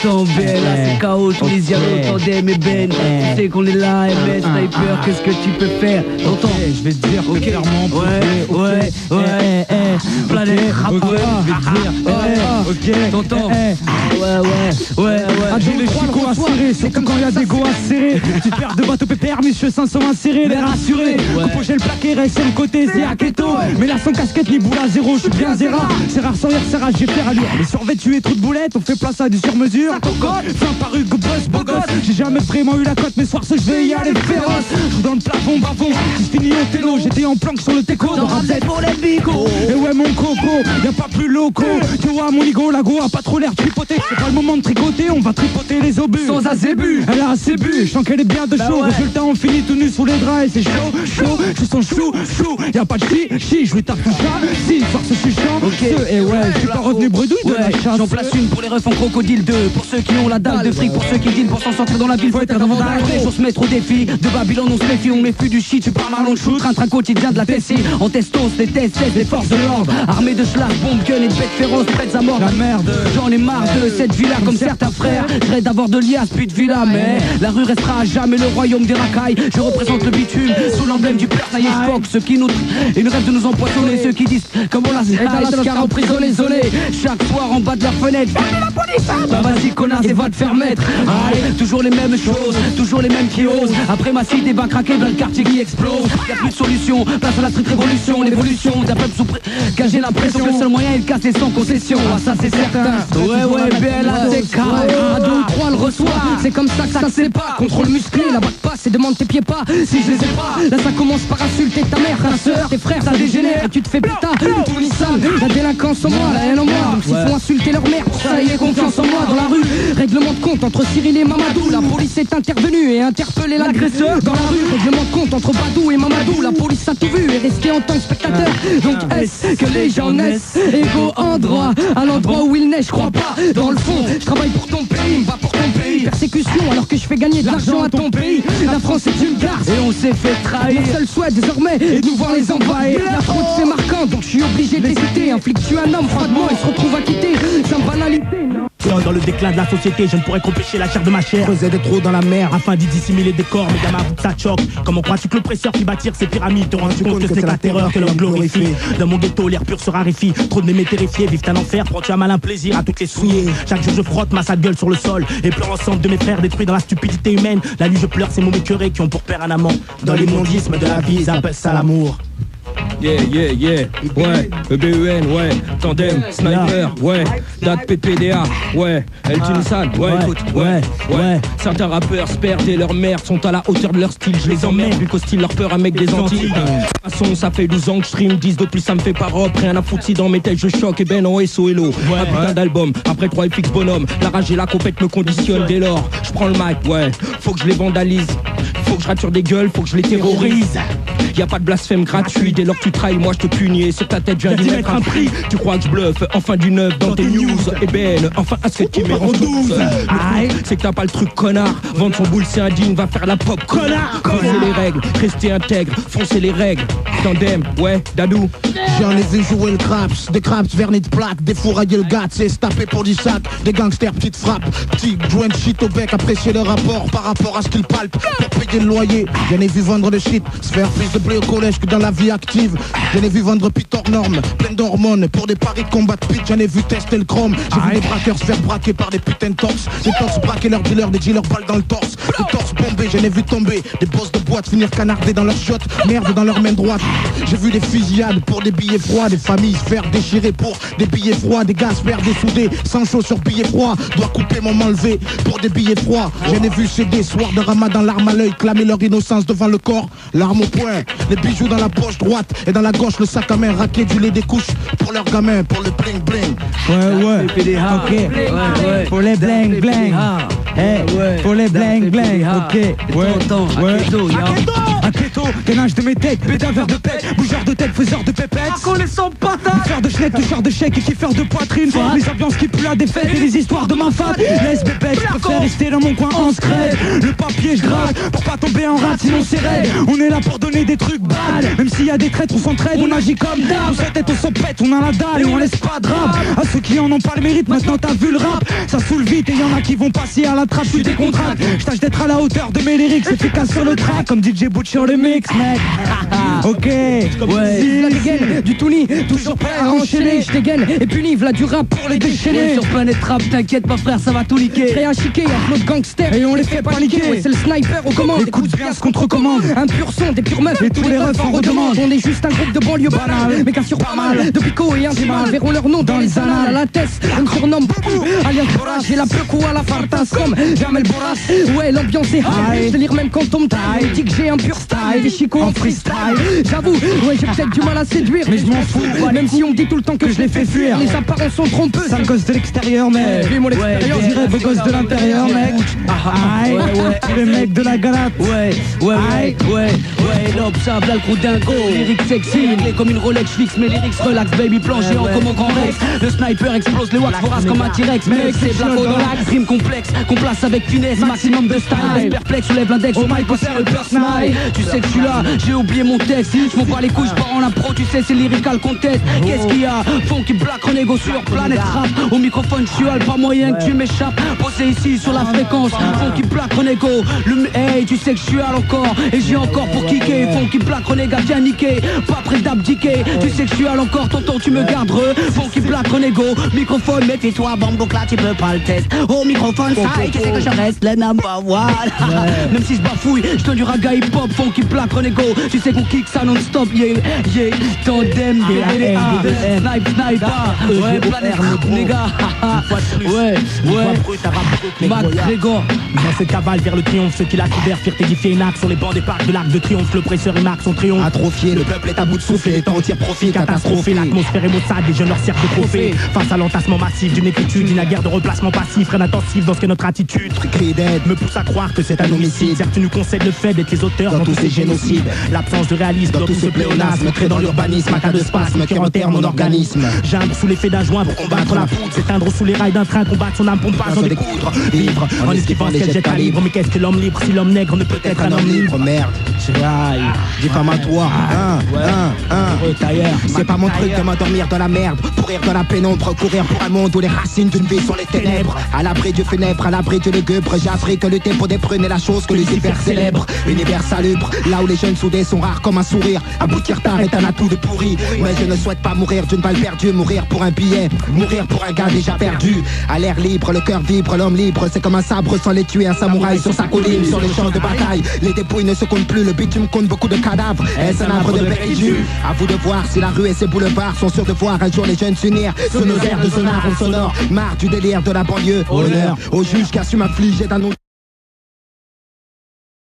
100% BL, là c'est KO, tous les dialogues, tandem et Ben. Tu sais qu'on est là, MS, Sniper, qu'est-ce que tu peux faire? T'entends? Je vais te dire que clairement, ouais, planète rappeur, ok, t'entends? Ouais, les chicots à serrer, c'est comme quand y'a des go à serrer. Tu perds de bateau pépère, monsieur 500 inséré, les rassurés. Coupe le plaqué, reste sur le côté, c'est à keto. Mais là sans casquette ni boule à zéro, je suis bien zéra. C'est rare sans rire, c'est rare, j'ai faire allure. Les survêtus et trous de boulettes, on fait place à du sur-mesure. Fin paru, go boss, beau gosse. J'ai jamais vraiment eu la cote, mais soir ce je vais y aller féroce. Je dans le plafond, bavon, j'ai fini au télo. J'étais en planque sur le teco, dans rap pour les bicos. Et ouais mon coco, y'a pas plus loco. Tu vois mon ligo, la go a pas trop l'air tripoté. C'est pas le moment de tricoter, on va tripoter les obus. Sans azébu, elle a assez bu, je sens qu'elle est bien de chaud. Résultat on finit tout nu sous les draps et c'est chaud, je sens chou, y'a pas de chi, je lui tape tout ça. Si, soir ce suis chaud, et ouais, je suis pas revenu bredouille de la chasse. J'en place une pour les refs en crocodile, 2 pour ceux qui ont la dalle de fric, pour ceux qui dealent, pour s'en sortir dans la ville, faut être un vandale. Les jours se mettre au défi, de Babylone on se méfie, on méfie du shit, tu parles mal on shoot, train quotidien de la Tessie, en testos, des tests, les forces de l'ordre, armés de slash, bombes, gun et de bêtes féroces, prêtes à mort. La merde, j'en ai marre de cette villa comme certains frères, je d'avoir de lias, puis de villa, mais la rue restera à jamais le royaume des racailles. Je représente le bitume, sous l'emblème du père, ça y est, je ceux qui nous et le rêve de nous empoisonner, ceux qui disent comment la car emprisonné, isolé, chaque soir en bas de la fenêtre. Bah vas-y connasse et va te faire mettre. Allez, toujours les mêmes choses, toujours les mêmes qui osent. Après ma cité va craquer dans le quartier qui explose. Y'a plus de solution, place à la street révolution, l'évolution d'un peuple sous car j'ai l'impression que le seul moyen est de casser sans concession. Ah ça c'est certain. Ouais, BLATK, à 2 ou 3 le reçoit. C'est comme ça que ça se pas. Contrôle musclé, la batte passe et demande tes pieds pas. Si je les ai pas, là ça commence par insulter ta mère, ta soeur, tes frères, ça dégénère. Tu te fais putain, tout sale. La délinquance en moi, la haine en moi. Donc s'il faut insulter leur mère, ça y est, confiance en moi dans la rue. Règlement de compte entre Cyril et Mamadou. La police est intervenue et interpellé l'agresseur dans la rue. Règlement de compte entre Badou et Mamadou. La police a tout vu et resté en tant que spectateur. Donc est-ce que les gens naissent égaux en droit à l'endroit où ils naissent, je crois pas. Dans le fond, je travaille pour ton pays, me bats pour ton pays. Persécution alors que je fais gagner de l'argent à ton pays. La France est une garce et on s'est fait trahir. Mon seul souhait désormais est de nous voir les envahir. La fraude c'est marquant donc je suis obligé de les citer. Un flic tue un homme froidement et se retrouve acquitté. Sans banalité, non. Dans le déclin de la société, je ne pourrais qu'empêcher la chair de ma chair. Creuser des trous dans la mer afin d'y dissimuler des corps. Mais gamin, ça choque. Comment crois-tu que l'oppresseur qui bâtir ces pyramides te rend compte que c'est la terreur que l'homme glorifie? Dans mon ghetto, l'air pur se raréfie. Trop de m'aimer terrifiés vivent un enfer. Prends-tu un malin plaisir à toutes les souiller? Chaque jour je frotte ma sale gueule sur le sol et pleure ensemble de mes frères détruits dans la stupidité humaine. La nuit je pleure ces mots écœurés qui ont pour père un amant. Dans l'immondicisme de la vie, ils appellent ça l'amour. Yeah, ouais, EBEN, ouais, Tandem, Sniper, ouais, date PPDA, ouais, El Tunsan, ouais, écoute, ouais. Certains rappeurs se perdent et leur merde sont à la hauteur de leur style, je les emmerde, vu qu'au style leur peur un mec des Antilles. De toute façon, ça fait 12 ans que je stream, 10 de plus ça me fait pas robe, rien à foutre si dans mes têtes je choque, et ben en SOLO, un putain d'album, après 3 FX bonhomme, la rage et la compète me conditionnent dès lors, je prends le mic, ouais, faut que je les vandalise, faut que je rature des gueules, faut que je les terrorise. Y'a pas de blasphème gratuit, dès lors que tu trahis, moi je te punis et sur ta tête je viens d'y mettre un prix. Tu crois que je bluffe, enfin du neuf dans tes news. Et ben, enfin à ce qui me rend 12. C'est que t'as pas le truc connard, vendre son boule c'est indigne, va faire la pop connard. Foncez les règles, restez intègre, foncez les règles. Tandem, ouais, Dadou. J'en ai vu jouer le craps, des craps vernis de plaques, des fourraillés le gars, c'est se taper pour 10 sacs, des gangsters petites frappes, petits joint de shit au bec, apprécier le rapport par rapport à ce qu'ils palpent, pour payer le loyer. J'en ai vu vendre le shit, se faire plus de blé au collège que dans la vie active. J'en ai vu vendre pit hors norme, plein d'hormones, pour des paris de combat de pit, j'en ai vu tester le chrome. J'ai vu des braqueurs se faire braquer par des putains de torses, des torses braquer leurs dealers, des dealers balles dans le torse, des torses bombés, j'en ai vu tomber, des boss de boîte finir canardés dans leurs chiottes, merde dans leur main droite. J'ai vu des fusillades pour des billets froids, des familles se faire déchirer pour des billets froids, des gars se faire dessoudés, sans chaud sur billets froids, doit couper mon m'enlever pour des billets froids. J'en ai vu céder, soir de ramadan, l'arme à l'œil, clamer leur innocence devant le corps, l'arme au poing, les bijoux dans la poche droite et dans la gauche le sac à main raqué du lait des couches pour leurs gamins, pour le bling bling. Ouais, ok, pour les bling bling, pour les bling bling, ok, un keto, gainage de mes têtes, pédaveur de pète, bougeur de tête, faiseur de pépettes, connaissant patate, bouffeur de chenette, toucheur de chèque et kiffeur de poitrine, les ambiances qui puent la défaite et les histoires de ma femme, laisse bébête, je préfère préfère rester dans mon coin en scred. Le papier je gratte pour pas tomber en rate sinon c'est raide. On est là pour donner des trucs bad. Même s'il y a des traîtres on s'entraide, on agit comme d'hab. On s'entête, on s'en pète, on a la dalle et on laisse pas de rap. À ceux qui en ont pas le mérite, maintenant t'as vu le rap. Ça saoule vite et y'en a qui vont passer à la trappe. Je suis décontracté, je tâche d'être à la hauteur de mes lyrics. Efficace sur le track comme DJ Butch sur le mix mec. Ok, ouais. La dégaine du Tony, toujours prêt à enchaîner. Je dégaine et puni, v'là du rap pour les déchaîner. Sur Planète Rap, t'inquiète pas frère, ça va tout niquer. Prêt à chiquer, y'a flot de gangsters et on les fait paniquer. Ouais, c'est le sniper aux commandes. écoute bien ce qu'on te recommande. Un pur son, des pures meufs et tous les refs en redemande. On est juste un groupe de banlieue banale, mais qu'assure pas mal de picots et un cheval verront leur nom dans les annales. À la tête, on me surnomme Boubou, alias Boras. J'ai la peau à la fartas comme Jamel Boras. Ouais, l'ambiance est high, je te lire même quand on me taille. Dis que j'ai un pur style, des chicots en freestyle. J'avoue, ouais, j'ai peut-être du mal à séduire, mais je m'en fous. Même si on me dit tout le temps que je les fais fuir. Les apparences sont trompeuses. Sale gosse de l'extérieur, mec. Vis mon extérieur, Je dirais beau gosse de l'intérieur, mec. Aïe, tous les mecs de la galate. Ouais, l'observe, là le coup dingo. Lyrics sexy, réglé comme une Rolex, je fixe mes lyrics, relax, baby, plan géant comme au Grand Rex. Le sniper explose les wax, vorace comme un T-Rex. Mec, c'est Blacko dans l'axe, rime complexe, qu'on place avec finesse, maximum de style. Reste perplexe, soulève l'index, au mic, c'est le personnage. Tu sais que je suis là, j'ai oublié mon texte. Je m'en bats les couilles, je pars en impro, tu sais, c'est lyrical contest. Qu'est-ce qu'il y a? Funky Black, Renego sur Planète Rap. Au microphone, je suis pas moyen que tu m'échappes. Posé ici sur la fréquence, Funky Black, Renego. Hey, tu sais que je suis à l'encore, et j'ai encore pour kicker. Funky Black, Renega, bien niqué, pas prêt d'abdiquer. Tu sais que je suis à l'encore, tonton, tu me gardes re. Funky Black, Renego, microphone, méfie-toi, bambouk là, tu peux pas le test. Au microphone, ça, tu sais que je reste le number one. Même si je bafouille, je donne du raga hip-hop, Funky Black, Renego. Tu sais qu'on kick ça non-stop, yeah, tandem, snipe, ouais, Planète Rap, nigga. Ouais, McGregor. Dans ce cavale vers le triomphe, ceux qui la couvert firent édifier une arc sur les bancs des parcs de l'Arc de Triomphe. Le presseur et marque son triomphe. Atrophié, le peuple est à bout de souffle, les temps tirent profit, Catastrophé, l'atmosphère est maussade, les jeunes leur servent de trophée. Face à l'entassement massif d'une écriture, d'une guerre de replacement passif, rien intensif dans ce qu'est notre attitude. cri d'aide Me pousse à croire que c'est un homicide. Certes, tu nous concèdes le fait d'être les auteurs dans tous ces génocides. L'absence de réalisme Dans tout ce pléonasme, créé dans l'urbanisme, un cas de spasme qui enterre mon organisme. Geindre sous l'effet d'un joint pour combattre la poudre. S'éteindre sous les rails d'un train, combattre son âme pour ne pas en découdre. Vivre en esquivant ce qu'elle jette calibre. Mais qu'est-ce que l'homme libre si l'homme nègre ne peut être un homme libre? Merde, diffamatoire, c'est pas mon truc de m'endormir dans la merde, pourrir dans la pénombre, courir pour un monde où les racines d'une vie sont les ténèbres. À l'abri du funèbre, à l'abri du lugubre, j'ai appris que lutter pour des prunes est la chose que Lucifer célèbre. Univers salubre, là où les jeunes soudés sont rares comme un sourire. Aboutir tard est un atout de pourri, mais je ne souhaite pas mourir d'une balle perdue, mourir pour un billet, mourir pour un gars déjà perdu. À l'air libre, le cœur vibre, l'homme libre, c'est comme un sabre sans les tuer, un samouraï sur sa colline, sur les champs de bataille. Les dépouilles ne se comptent plus, le bitume compte beaucoup de cadavres. Est-ce un arbre de périlleux? À vous de voir si la rue et ses boulevards sont sûrs de voir un jour les jeunes s'unir sur nos airs de sonar ou sonore. Marre du délire de la banlieue. Honneur au juge qui a su m'affliger d'un nom.